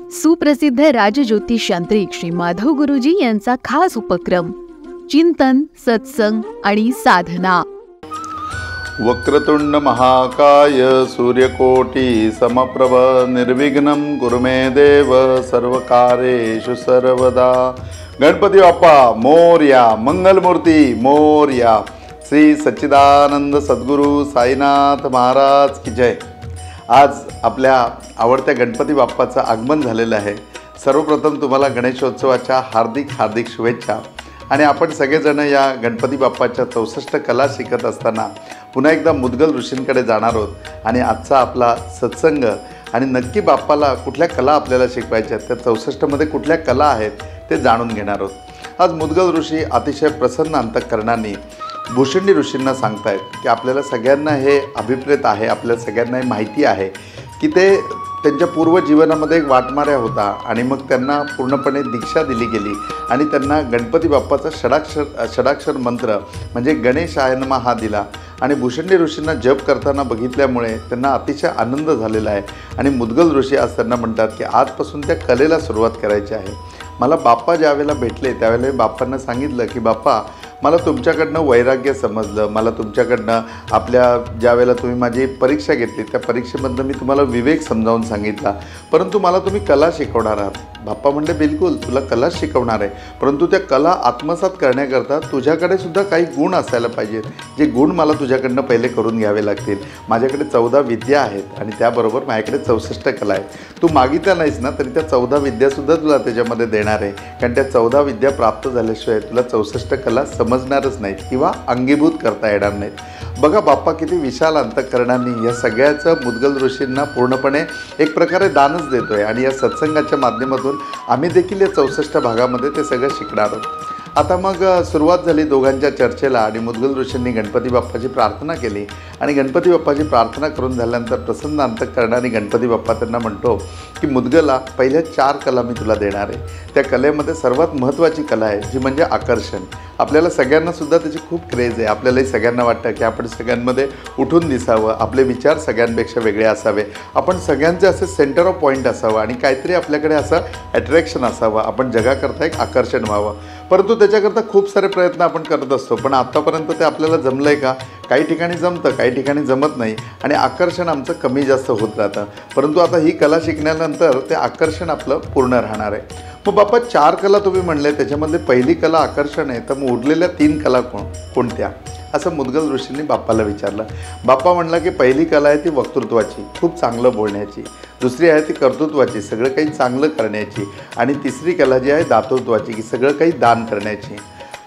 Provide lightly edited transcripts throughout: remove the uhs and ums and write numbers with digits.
सुप्रसिद्ध राजज्योतिष यांत्रिक श्री माधव गुरुजी यांचा खास उपक्रम चिंतन, सत्संग आणि साधना। वक्रतुंड महाकाय सूर्यकोटी समप्रभ निर्विघ्नं कुरु मे देव सर्वकार्येषु सर्वदा। गणपती बाप्पा मोरया, मंगलमूर्ती मोरया। श्री सच्चिदानंद सद्गुरू साईनाथ महाराज की जय। आज आपल्या आवडत्या गणपती बाप्पाचं आगमन झालेलं आहे। सर्वप्रथम तुम्हाला गणेशोत्सवाच्या हार्दिक हार्दिक शुभेच्छा। आणि आपण सगळेजण या गणपती बाप्पाच्या 64 कला शिकत असताना पुन्हा एकदा मुद्गल ऋषींकडे जाणार आहोत आणि आजचा आपला सत्संग आणि नक्की बाप्पाला कुठल्या कला आपल्याला शिकवायच्या त्या 64 मध्ये कुठल्या कला आहेत ते जाणून घेणार आहोत। आज मुद्गल ऋषी अतिशय प्रसन्न अंतःकरणाने भूषणी ऋषींना सांगतायत की आपल्याला सगळ्यांना हे अभिप्रेत आहे, आपल्याला सगळ्यांना हे माहिती आहे की ते त्यांच्या पूर्व जीवनामध्ये एक वाटमाऱ्या होता आणि मग त्यांना पूर्णपणे दीक्षा दिली गेली आणि त्यांना गणपती बाप्पाचा षडाक्षर मंत्र म्हणजे गणेशाय नमः हा दिला आणि भूषणी ऋषींना जप करताना बघितल्यामुळे त्यांना अतिशय आनंद झालेला आहे। आणि मुद्गल ऋषी आज त्यांना म्हणतात की आजपासून त्या कलेला सुरुवात करायची आहे। मला बाप्पा ज्यावेळेला भेटले त्यावेळेला मी बाप्पांना सांगितलं की बाप्पा मला तुमच्याकडनं वैराग्य समजलं, मला तुमच्याकडनं आपल्या ज्यावेळेला तुम्ही माझी परीक्षा घेतली त्या परीक्षेमधनं मी तुम्हाला विवेक समजावून सांगितला, परंतु मला तुम्ही कला शिकवणार आहात। बाप्पा म्हणले बिलकुल तुला कला शिकवणार आहे, परंतु त्या कला आत्मसात करण्याकरता तुझ्याकडे सुद्धा काही गुण असायला पाहिजेत, जे गुण मला तुझ्याकडनं पहिले करून घ्यावे लागतील। माझ्याकडे 14 विद्या आहेत आणि त्याबरोबर माझ्याकडे 64 कला आहेत। तू मागितल्या नाहीस ना तरी त्या 14 विद्यासुद्धा तुला त्याच्यामध्ये देणार आहे, कारण त्या 14 विद्या प्राप्त झाल्याशिवाय तुला 64 कला समजणारच नाहीत किंवा अंगीभूत करता येणार नाहीत। बघा बाप्पा किती विशाल अंतःकरणाने या सगळ्याचं मुद्गल ऋषींना पूर्णपणे एक प्रकारे दानच देतोय आणि या सत्संगाच्या माध्यमातून आम्ही देखील या 64 भागामध्ये ते सगळं शिकणार आहोत। आता मग सुरुवात झाली दोघांच्या चर्चेला आणि मुद्गल ऋषींनी गणपती बाप्पाची प्रार्थना केली आणि गणपती बाप्पाची प्रार्थना करून झाल्यानंतर प्रसन्न अंतःकरणाने गणपती बाप्पा त्यांना म्हणतो की मुद्गला पहिल्या 4 कला मी तुला देणार आहे। त्या कलेमध्ये सर्वात महत्त्वाची कला आहे जी म्हणजे आकर्षण। आपल्याला सगळ्यांना सुद्धा त्याची खूप क्रेज आहे, आपल्यालाही सगळ्यांना वाटतं की आपण सगळ्यांमध्ये उठून दिसावं, आपले विचार सगळ्यांपेक्षा वेगळे असावे, आपण सगळ्यांचे असे सेंटर ऑफ पॉईंट असावं आणि काहीतरी आपल्याकडे असं अट्रॅक्शन असावं, आपण जगाकरता एक आकर्षण व्हावं। परंतु त्याच्याकरता खूप सारे प्रयत्न आपण करत असतो, पण आत्तापर्यंत ते आपल्याला जमलं आहे का? काही ठिकाणी जमतं, काही ठिकाणी जमत नाही आणि आकर्षण आमचं कमी जास्त होत राहतं। परंतु आता ही कला शिकल्यानंतर ते आकर्षण आपलं पूर्ण राहणार आहे। मग बाप्पा 4 कला तुम्ही म्हणले, त्याच्यामध्ये पहिली कला आकर्षण आहे, तर मग उरलेल्या 3 कला कोणत्या असं मुद्गल ऋषींनी बाप्पाला विचारलं। बाप्पा म्हणला की पहिली कला आहे ती वक्तृत्वाची, खूप चांगलं बोलण्याची, दुसरी आहे ती कर्तृत्वाची, सगळं काही चांगलं करण्याची, आणि तिसरी कला जी आहे दातृत्वाची, की सगळं काही दान करण्याची।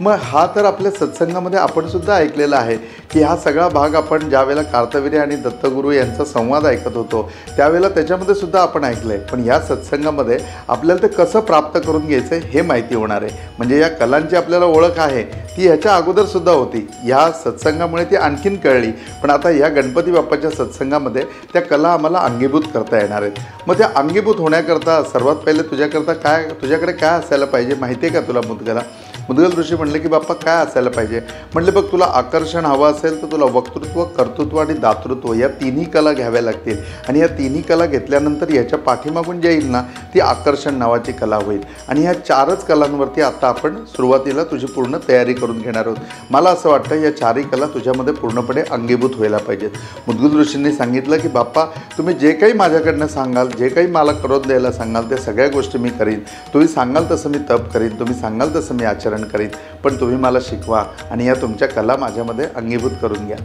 मग हा तर आपल्या सत्संगामध्ये आपण सुद्धा ऐकलेला आहे की हा सगळा भाग आपण ज्यावेळेला कार्तवीर्य आणि दत्तगुरू यांचा संवाद ऐकत होतो त्यावेळेला त्याच्यामध्ये सुद्धा आपण ऐकलं आहे, पण ह्या सत्संगामध्ये आपल्याला ते कसं प्राप्त करून घ्यायचं आहे हे माहिती होणार आहे। म्हणजे या कलांची आपल्याला ओळख आहे ती ह्याच्या अगोदरसुद्धा होती, ह्या सत्संगामुळे ती आणखीन कळली, पण आता ह्या गणपती बाप्पाच्या सत्संगामध्ये त्या कला आम्हाला अंगीभूत करता येणार आहेत। मग त्या अंगीभूत होण्याकरता सर्वात पहिले तुझ्याकडे काय असायला पाहिजे माहिती आहे का तुला मुद्गला? मुद्गल ऋषी म्हणले की बाप्पा काय असायला पाहिजे? म्हणले बघ तुला आकर्षण हवं असेल तर तुला वक्तृत्व, कर्तृत्व आणि दातृत्व या तिन्ही कला घ्याव्या लागतील आणि या तिन्ही कला घेतल्यानंतर याच्या पाठीमागून जे येईल ना ती आकर्षण नावाची कला होईल। आणि ह्या 4च कलांवरती आता आपण सुरुवातीला तुझी पूर्ण तयारी करून घेणार आहोत। मला असं वाटतं या 4ही कला तुझ्यामध्ये पूर्णपणे अंगीभूत व्हायला पाहिजेत। मुद्गल ऋषींनी सांगितलं की बाप्पा तुम्ही जे काही माझ्याकडनं सांगाल, जे काही मला करून द्यायला सांगाल त्या सगळ्या गोष्टी मी करीन, तुम्ही सांगाल तसं मी तप करीन, तुम्ही सांगाल तसं मी आचरण करीन, पण तुम्ही मला शिकवा आणि या तुमच्या कला माझ्यामध्ये अंगीभूत करून घ्या।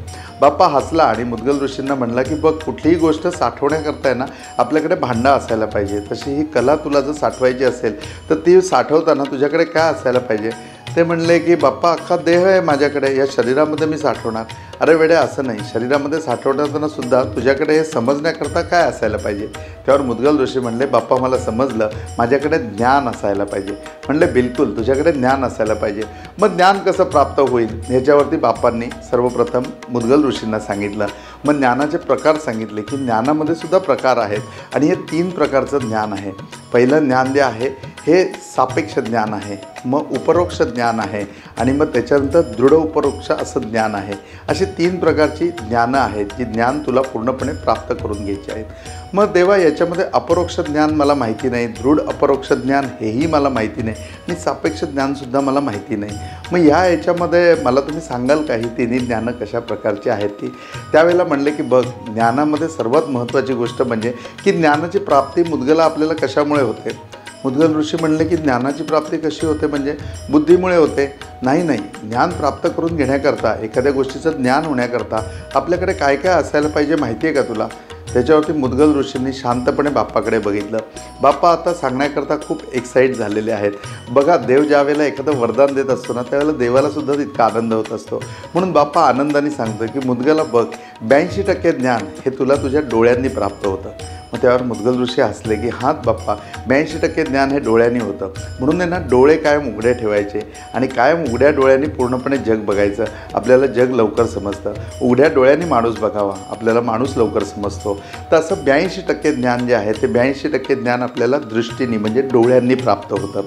बाप्पा हसला आणि मुद्गल ऋषींना म्हणला की बघ कुठलीही गोष्ट साठवण्याकरता आहे ना आपल्याकडे भांडं असायला पाहिजे, तशी ही कला तुला जर साठवायची असेल तर ती साठवताना तुझ्याकडे काय असायला पाहिजे? ते म्हणले की बाप्पा अख्खा देह आहे माझ्याकडे, या शरीरामध्ये मी साठवणार। अरे वेड्या असं नाही, शरीरामध्ये साठवताना सुद्धा तुझ्याकडे हे समजण्याकरता काय असायला पाहिजे? त्यावर मुद्गल ऋषी म्हणले बाप्पा मला समजलं, माझ्याकडे ज्ञान असायला पाहिजे। म्हणले बिलकुल तुझ्याकडे ज्ञान असायला पाहिजे। मग ज्ञान कसं प्राप्त होईल ह्याच्यावरती बाप्पांनी सर्वप्रथम मुद्गल ऋषींना सांगितलं। मग ज्ञानाचे प्रकार सांगितले की ज्ञानामध्ये सुद्धा प्रकार आहेत आणि हे 3 प्रकारचं ज्ञान आहे। पहिलं ज्ञान जे आहे हे सापेक्ष ज्ञान आहे, मग उपरोक्ष ज्ञान आहे आणि मग त्याच्यानंतर दृढ उपरोक्ष असं ज्ञान आहे। अशी 3 प्रकारची ज्ञानं आहेत जी ज्ञान तुला पूर्णपणे प्राप्त करून घ्यायची आहेत। मग देवा याच्यामध्ये अपरोक्ष ज्ञान मला माहिती नाही, दृढ अपरोक्ष ज्ञान हेही मला माहिती नाही आणि सापेक्ष ज्ञानसुद्धा मला माहिती नाही. मग याच्यामध्ये मला तुम्ही सांगाल का ही तिन्ही ज्ञानं कशा प्रकारची आहेत ती? त्यावेळेला म्हणले की बघ, ज्ञानामध्ये सर्वात महत्त्वाची गोष्ट म्हणजे की ज्ञानाची प्राप्ती मुद्गला आपल्याला कशामुळे होते? मुद्गल ऋषी म्हणले की ज्ञानाची प्राप्ती कशी होते म्हणजे बुद्धीमुळे होते. नाही, ज्ञान प्राप्त करून घेण्याकरता, एखाद्या गोष्टीचं ज्ञान होण्याकरता आपल्याकडे काय काय असायला पाहिजे माहिती आहे का तुला? त्याच्यावरती मुद्गल ऋषींनी शांतपणे बाप्पाकडे बघितलं. बाप्पा आता सांगण्याकरता खूप एक्साईट झालेले आहेत. बघा, देव ज्या वेळेला एखादं वरदान देत असतो ना, त्यावेळेला देवालासुद्धा तितका आनंद होत असतो. म्हणून बाप्पा आनंदाने सांगतो की मुद्गला बघ, 82% ज्ञान हे तुला तुझ्या डोळ्यांनी प्राप्त होतं. मग त्यावर मुद्गल ऋषी हसले की हात बाप्पा, 82% ज्ञान हे डोळ्यांनी होतं. म्हणून त्यांना डोळे कायम उघडे ठेवायचे आणि कायम उघड्या डोळ्यांनी पूर्णपणे जग बघायचं. आपल्याला जग लवकर समजतं. उघड्या डोळ्यांनी माणूस बघावा, आपल्याला माणूस लवकर समजतो. तर असं 82% ज्ञान जे आहे ते 82% ज्ञान आपल्याला दृष्टीने म्हणजे डोळ्यांनी प्राप्त होतं.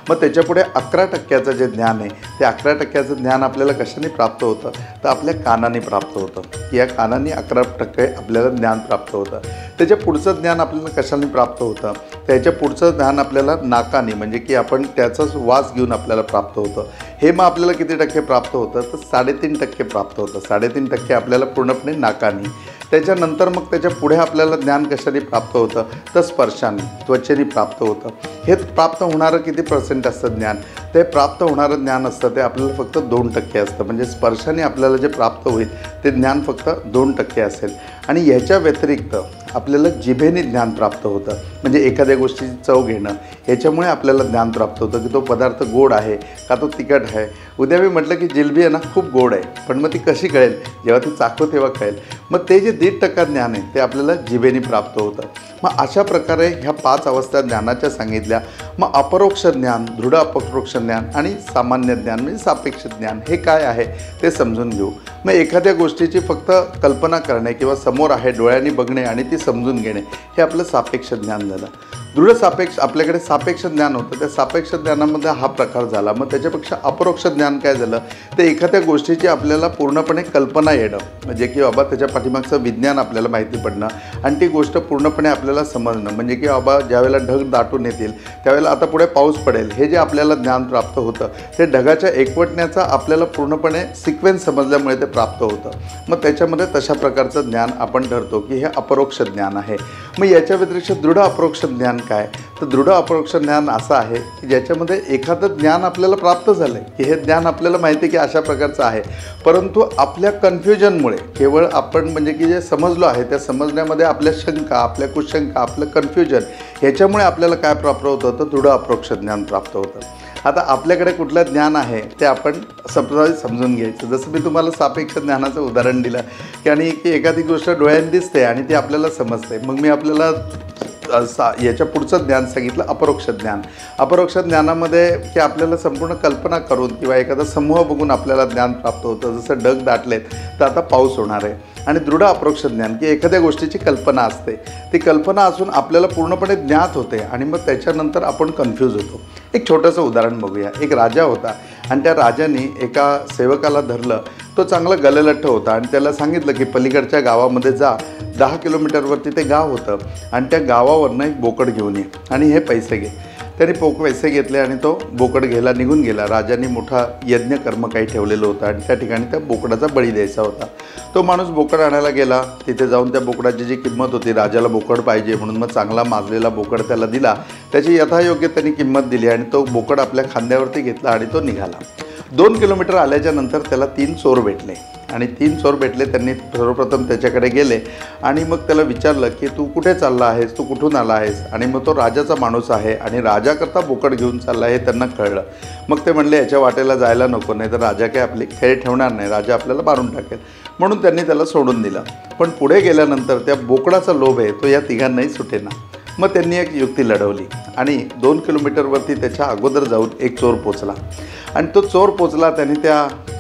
मग त्याच्यापुढे 11% जे ज्ञान आहे ते 11% ज्ञान आपल्याला कशाने प्राप्त होतं? तर आपल्या कानाने प्राप्त होतं. या कानाने 11% आपल्याला ज्ञान प्राप्त होतं. त्याच्या पुढचं ज्ञान आपल्याला कशाने प्राप्त होतं? त्याच्या पुढचं ज्ञान आपल्याला नाकाने म्हणजे की आपण त्याचाच वास घेऊन आपल्याला प्राप्त होतं. हे मग आपल्याला किती टक्के प्राप्त होतं? तर 3.5% प्राप्त होतं. 3.5% आपल्याला पूर्णपणे नाकाने. त्याच्यानंतर मग त्याच्या पुढे आपल्याला ज्ञान कशाने प्राप्त होतं? तर स्पर्शाने, त्वचेने प्राप्त होतं. हे प्राप्त होणारं किती % असतं ज्ञान? ते प्राप्त होणारं ज्ञान असतं ते आपल्याला फक्त 2% असतं. म्हणजे स्पर्शाने आपल्याला जे प्राप्त होईल ते ज्ञान फक्त 2% असेल. आणि ह्याच्या व्यतिरिक्त आपल्याला जिभेने ज्ञान प्राप्त होतं. म्हणजे एखाद्या गोष्टीची चव घेणं, ह्याच्यामुळे आपल्याला ज्ञान प्राप्त होतं की तो पदार्थ गोड आहे का तो तिखट आहे. उद्या मी म्हटलं की जिलबी आहे ना खूप गोड आहे, पण मग ती कशी कळेल? जेव्हा ती चाखो तेव्हा कळेल. मग ते जे 1.5% ज्ञान आहे ते आपल्याला जिभेने प्राप्त होतं. मग अशा प्रकारे ह्या 5 अवस्था ज्ञानाच्या सांगितल्या. मग अपरोक्ष ज्ञान, दृढ अपरोक्ष ज्ञान आणि सामान्य ज्ञान म्हणजे सापेक्ष ज्ञान हे काय आहे ते समजून घेऊ. मग एखाद्या गोष्टीची फक्त कल्पना करणे किंवा समोर आहे डोळ्यांनी बघणे आणि ती समजून घेणे हे आपलं सापेक्ष ज्ञान झालं. दृढ सापेक्ष आपल्याकडे सापेक्ष ज्ञान होतं. त्या सापेक्ष ज्ञानामध्ये हा प्रकार झाला. मग त्याच्यापेक्षा अपरोक्ष ज्ञान काय झालं? तर एखाद्या गोष्टीची आपल्याला पूर्णपणे कल्पना येणं म्हणजे की बाबा त्याच्या पाठीमागचं विज्ञान आपल्याला माहिती पडणं आणि ती गोष्ट पूर्णपणे आपल्याला समजणं. म्हणजे की बाबा ज्यावेळेला ढग दाटून येतील त्यावेळेला आता पुढे पाऊस पडेल हे जे आपल्याला ज्ञान प्राप्त होतं ते ढगाच्या एकवटण्याचा आपल्याला पूर्णपणे सिक्वेन्स समजल्यामुळे ते प्राप्त होतं. मग त्याच्यामध्ये तशा प्रकारचं ज्ञान आपण ठरतो की हे अपरोक्ष ज्ञान आहे. मग याच्या व्यतिरिक्त दृढ अपरोक्ष ज्ञान काय? तर दृढ अपरोक्ष ज्ञान असं आहे की ज्याच्यामध्ये एखादं ज्ञान आपल्याला प्राप्त झालं आहे की हे ज्ञान आपल्याला माहिती आहे की अशा प्रकारचं आहे, परंतु आपल्या कन्फ्युजनमुळे केवळ आपण म्हणजे की जे समजलो आहे त्या समजण्यामध्ये आपल्या शंका, आपल्या कुशंका, आपलं कन्फ्युजन ह्याच्यामुळे आपल्याला काय प्राप्त होतं? तर दृढ अपरोक्ष ज्ञान प्राप्त होतं. आता आपल्याकडे कुठलं ज्ञान आहे ते आपण समजून घ्यायचं. जसं मी तुम्हाला सापेक्ष ज्ञानाचं उदाहरण दिलं की आणि की एखादी गोष्ट डोळ्यांनी दिसते आणि ती आपल्याला समजते. मग मी आपल्याला याच्या पुढचं ज्ञान सांगितलं अपरोक्ष ज्ञान. अपरोक्ष ज्ञानामध्ये की आपल्याला संपूर्ण कल्पना करून किंवा एखादा समूह बघून आपल्याला ज्ञान प्राप्त होतं. जसं ढग दाटलेत तर आता पाऊस होणार आहे. आणि दृढ अपरोक्ष ज्ञान की एखाद्या गोष्टीची कल्पना असते, ती कल्पना असून आपल्याला पूर्णपणे ज्ञात होते आणि मग त्याच्यानंतर आपण कन्फ्यूज होतो. एक छोटंसं उदाहरण बघूया. एक राजा होता आणि त्या राजाने एका सेवकाला धरलं. तो चांगला गललठ्ठ होता आणि त्याला सांगितलं की पलीकडच्या गावामध्ये जा, 10 किलोमीटरवरती ते गाव होतं आणि त्या गावावरनं एक बोकड घेऊन ये आणि हे पैसे घे. त्याने पैसे घेतले आणि तो बोकड घ्यायला निघून गेला. राजाने मोठा यज्ञकर्म काही ठेवलेलं होतं आणि त्या ठिकाणी त्या बोकडाचा बळी द्यायचा होता. तो माणूस बोकड आणायला गेला. तिथे जाऊन त्या बोकडाची जी किंमत होती, राजाला बोकड पाहिजे म्हणून मग चांगला माजलेला बोकड त्याला दिला. त्याची यथायोग्य त्यांनी किंमत दिली आणि तो बोकड आपल्या खांद्यावरती घेतला आणि तो निघाला. 2 किलोमीटर आल्याच्या नंतर त्याला 3 चोर भेटले आणि 3 चोर भेटले. त्यांनी सर्वप्रथम त्याच्याकडे गेले आणि मग त्याला विचारलं की तू कुठे चालला आहेस, तू कुठून आला आहेस? आणि मग तो राजाचा माणूस आहे आणि राजाकरता बोकड घेऊन चालला हे त्यांना कळलं. मग ते म्हणले याच्या वाटेला जायला नको, नाही तर राजा काय आपली खेळ ठेवणार नाही, राजा आपल्याला मारून टाकेल. म्हणून त्यांनी त्याला सोडून दिलं. पण पुढे गेल्यानंतर त्या बोकडाचा लोभ आहे तो या तिघांनाही सुटेना. मग त्यांनी एक युक्ती लढवली आणि 2 किलोमीटरवरती त्याच्या अगोदर जाऊन एक चोर पोचला आणि तो चोर पोचला. त्याने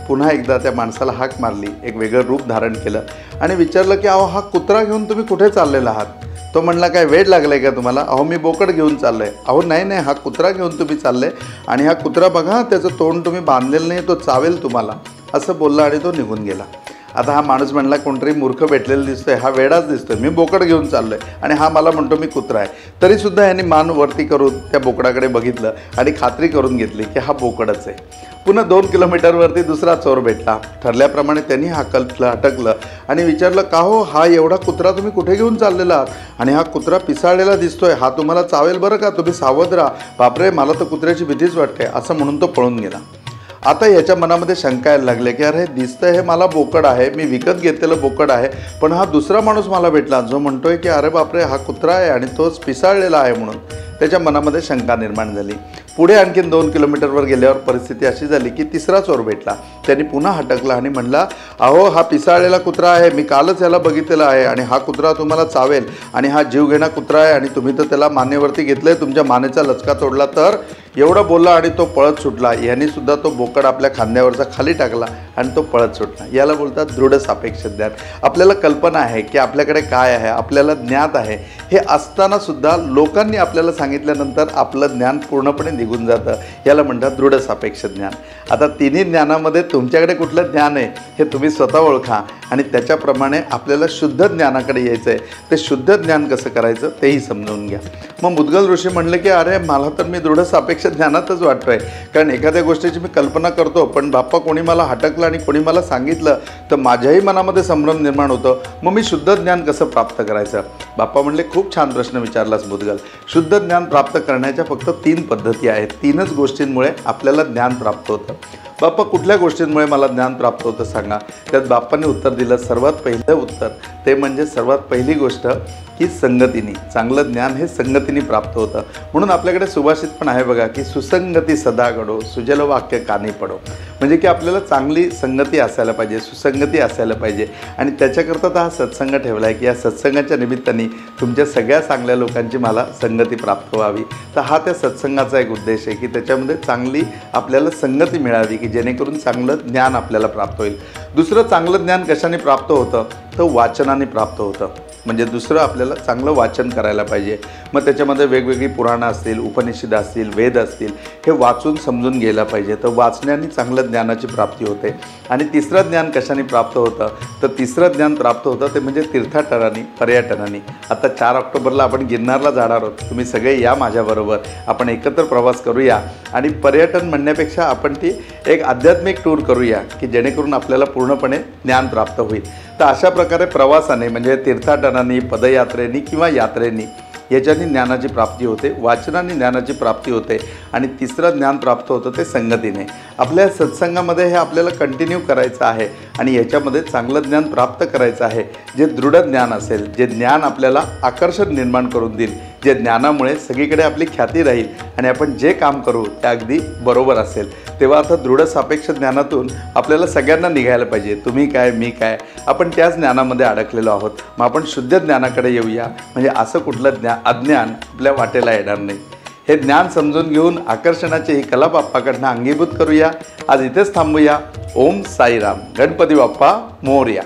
पुन्हा एकदा त्या माणसाला हाक मारली, एक वेगळं रूप धारण केलं आणि विचारलं की अहो हा कुत्रा घेऊन तुम्ही कुठे चाललेला आहात? तो म्हणला काय वेळ लागला आहे का तुम्हाला? अहो मी बोकड घेऊन चाललो आहे. अहो नाही हा कुत्रा घेऊन तुम्ही चालले आणि हा कुत्रा बघा त्याचं तोंड तुम्ही बांधलेलं नाही, तो चावेल तुम्हाला, असं बोलला आणि तो निघून गेला. आता हा माणूस म्हणला कोणतरी मूर्ख भेटलेला दिसतोय, हा वेडाच दिसतोय, मी बोकड घेऊन चाललोय आणि हा मला म्हणतो मी कुत्रा आहे. तरीसुद्धा ह्यांनी मान वरती करून त्या बोकडाकडे बघितलं आणि खात्री करून घेतली की हा बोकडच आहे. पुन्हा 2 किलोमीटरवरती दुसरा चोर भेटला. ठरल्याप्रमाणे त्यांनी हटकलं आणि विचारलं, का हो, हा एवढा कुत्रा तुम्ही कुठे घेऊन चाललेला आहात? आणि हा कुत्रा पिसाळलेला दिसतोय, हा तुम्हाला चावेल बरं का, तुम्ही सावध राहा. बापरे, मला तर कुत्र्याची भीतीच वाटते, असं म्हणून तो पळून गेला. आता याच्या मनामध्ये शंका यायला लागले की अरे दिसतंय हे मला बोकड आहे, मी विकत घेतलेलं बोकड आहे, पण हा दुसरा माणूस मला भेटला जो म्हणतोय की अरे बापरे, हा कुत्रा आहे आणि तोच पिसाळलेला आहे. म्हणून त्याच्या मनामध्ये शंका निर्माण झाली. पुढे आणखीन 2 किलोमीटरवर गेल्यावर परिस्थिती अशी झाली की तिसरा चोर भेटला. त्यांनी पुन्हा हटकला आणि म्हणला, अहो, हा पिसाळलेला कुत्रा आहे, मी कालच याला बघितलेला आहे आणि हा कुत्रा तुम्हाला चावेल आणि हा जीवघेणा कुत्रा आहे आणि तुम्ही तर त्याला मानेवरती घेतलंय, तुमच्या मानेचा लचका तोडला तर. एवढं बोलला आणि तो पळत सुटला. यांनी सुद्धा तो बोकड आपल्या खांद्यावरचा खाली टाकला आणि तो पळत सुटला. याला बोलतात दृढ सापेक्ष ज्ञान. आपल्याला कल्पना आहे की आपल्याकडे काय आहे, आपल्याला ज्ञात आहे, हे असताना सुद्धा लोकांनी आपल्याला सांगितल्यानंतर आपलं ज्ञान पूर्णपणे निघून जातं. याला म्हणतात दृढ सापेक्ष ज्ञान. आता तिन्ही ज्ञानामध्ये तुमच्याकडे कुठलं ज्ञान आहे हे तुम्ही स्वतः ओळखा आणि त्याच्याप्रमाणे आपल्याला शुद्ध ज्ञानाकडे यायचं आहे. ते शुद्ध ज्ञान कसं करायचं तेही समजावून घ्या. मग मुद्गल ऋषी म्हणले की अरे मला तर मी दृढ सापेक्ष ज्ञानातच वाटतोय, कारण एखाद्या गोष्टीची मी कल्पना करतो, पण बाप्पा कोणी मला हटकलं आणि कोणी मला सांगितलं तर माझ्याही मनामध्ये संभ्रम निर्माण होतं. मग मी शुद्ध ज्ञान कसं प्राप्त करायचं? बाप्पा म्हणले खूप छान प्रश्न विचारलास मुद्गल. शुद्ध ज्ञान प्राप्त करण्याच्या फक्त 3 पद्धती आहेत. 3च गोष्टींमुळे आपल्याला ज्ञान प्राप्त होतं. बाप्पा कुठल्या गोष्टींमुळे मला ज्ञान प्राप्त होतं सांगा? त्यात बाप्पांनी उत्तर दिलं. सर्वात पहिलं उत्तर ते म्हणजे सर्वात पहिली गोष्ट की संगतीने. चांगलं ज्ञान हे संगतीने प्राप्त होतं. म्हणून आपल्याकडे सुभाषित पण आहे बघा की सुसंगती सदा घडो, सुजल वाक्य कानी पडो. म्हणजे की आपल्याला चांगली संगती असायला पाहिजे, सुसंगती असायला पाहिजे आणि त्याच्याकरता तर हा सत्संग ठेवला आहे की या सत्संगाच्या निमित्ताने तुमच्या सगळ्या चांगल्या लोकांची मला संगती प्राप्त व्हावी. तर हा त्या सत्संगाचा एक उद्देश आहे की त्याच्यामध्ये चांगली आपल्याला संगती मिळावी की जेणेकरून चांगलं ज्ञान आपल्याला प्राप्त होईल. दुसरं चांगलं ज्ञान कशाने प्राप्त होतं? तर वाचनाने प्राप्त होतं. म्हणजे दुसरं आपल्याला चांगलं वाचन करायला पाहिजे. मग त्याच्यामध्ये वेगवेगळी पुराणं असतील, उपनिषद असतील, वेद असतील, हे वाचून समजून गेलं पाहिजे. तर वाचण्याने चांगलं ज्ञानाची प्राप्ती होते. आणि तिसरं ज्ञान कशाने प्राप्त होतं? तर तिसरं ज्ञान प्राप्त होतं ते म्हणजे तीर्थाटनाने, पर्यटनाने. आता 4 ऑक्टोबरला आपण गिरनारला जाणार आहोत. तुम्ही सगळे या माझ्याबरोबर, आपण एकत्र प्रवास करूया आणि पर्यटन म्हणण्यापेक्षा आपण ती एक आध्यात्मिक टूर करूया की जेणेकरून आपल्याला पूर्णपणे ज्ञान प्राप्त होईल. तर अशा प्रकारे प्रवासाने म्हणजे तीर्थाटनाने, पदयात्रेनी किंवा यात्रेनी याच्याने ज्ञानाची प्राप्ती होते, वाचनाने ज्ञानाची प्राप्ती होते आणि तिसरं ज्ञान प्राप्त होतं ते संगतीने. आपल्या सत्संगामध्ये हे आपल्याला कंटिन्यू करायचं आहे आणि याच्यामध्ये चांगलं ज्ञान प्राप्त करायचं आहे, जे दृढ ज्ञान असेल, जे ज्ञान आपल्याला आकर्षण निर्माण करून देईल, जे ज्ञानामुळे सगळीकडे आपली ख्याती राहील आणि आपण जे काम करू ते अगदी बरोबर असेल. तेव्हा आता दृढ सापेक्ष ज्ञानातून आपल्याला सगळ्यांना निघायला पाहिजे. तुम्ही काय, मी काय, आपण त्याच ज्ञानामध्ये अडकलेलो आहोत. मग आपण शुद्ध ज्ञानाकडे येऊया, म्हणजे असं कुठलं अज्ञान आपल्या वाटेला येणार नाही. हे ज्ञान समजून घेऊन आकर्षणाची ही कला बाप्पाकडनं अंगीभूत करूया. आज इथेच थांबूया. ओम साईराम. गणपती बाप्पा मोरया.